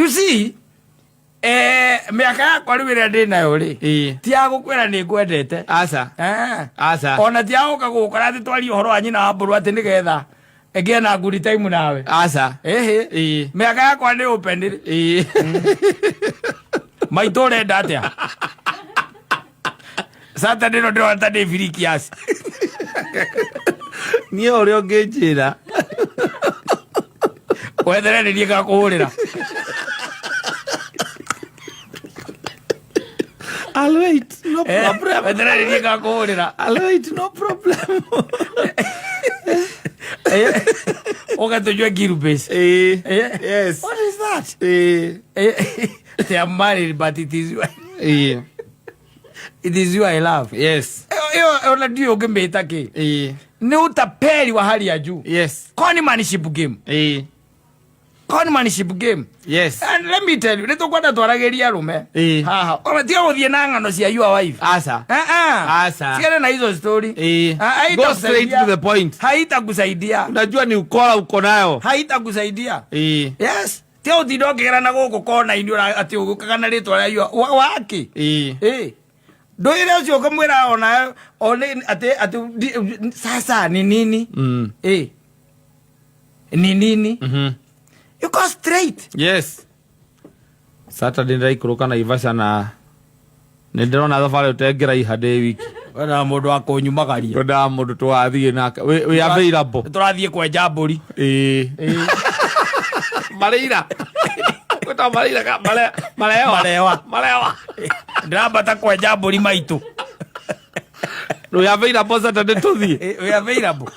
You see, miaka yakwa riu iria ndi nayo ri ti ya gukwira ni ngwendete aca aca ona ti ya gukagukora ati twari uhoro wa nyina wa mburu ati nigetha egia na good time nawe aca miaka yakwa ni open ri maito renda atia Saturday no ndiro ata ndi firikiasi nie uri unginjira wethere ni niga kuhurira I'll wait, no problem. Wethere ni niga kuhurira I'll wait, no problem. Oga tujue girubes. Yes. What is that? They are married, but it is you. It is you I love. Yes. Ona ndio ungemeta ki. Ni utapeli wa hali ya juu. Yes. Conmanship game. Conmanship game. Yes. And let me tell you, nito kwenda twarageria rume. Haha. Ona tia uthie na ngano cia your wife. Aca. Aca. Siana na hizo story. Go straight to the point. Haitakusaidia. Unajua ni ukora uko nayo. Haitakusaidia. Yes. Tia uthindo kigera na guku kona ini ati ugukagana ritwa ria waki. Ndoire ucio kamwira ona ati sasa ni nini? Ni nini? You go straight. Yes. Saturday ndai kuruka na Ivasha na ndirona thabari utengira ihande wiki. Wena mundu akunyumagaria. Tonda mundu twathie nake. We available. Turathie kwenja mburi. Marira. Kweta marira ka malewa. Ndirambata kwenja mburi maitu. We available Saturday tuthie. We available.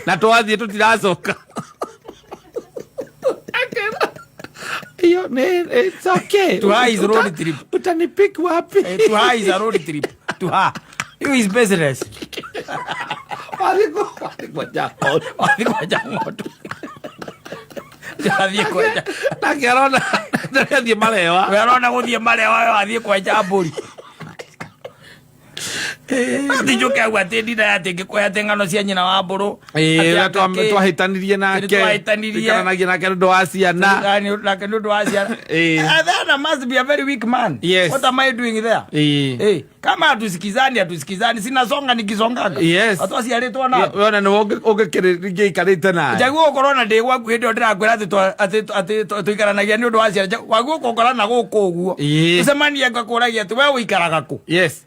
Na twathie tutiracoka. It's okay. To her is road trip. Utanipik wapi? To her is a road trip. To her. You is business. Walikuwa jangoto. Jathie kwenja. Na kiarona ndathie malewa. We arona guthie malewa wathie kwenja mburi. Ndijuke agwate ndina yate ngikoya tengano cia nyina wa mburu. Twahitanirie nake. Tukaranagia nake ndu wa ciana. Nake ndu wa ciana. That must be a very weak man. Yes. What am I doing there? Kama hatusikizani sinasonga nikisongaga. Yes. Watu asialetwa na. Wona ni ungekirige ikarite na. Jaguo korona ndi gwaku hindi ndirakwira ati tuikaranagia ni ndu wa ciana. Waguo kokora na guku uguo. Ucemania ngakuragia ati we uikaraga ku. Yes.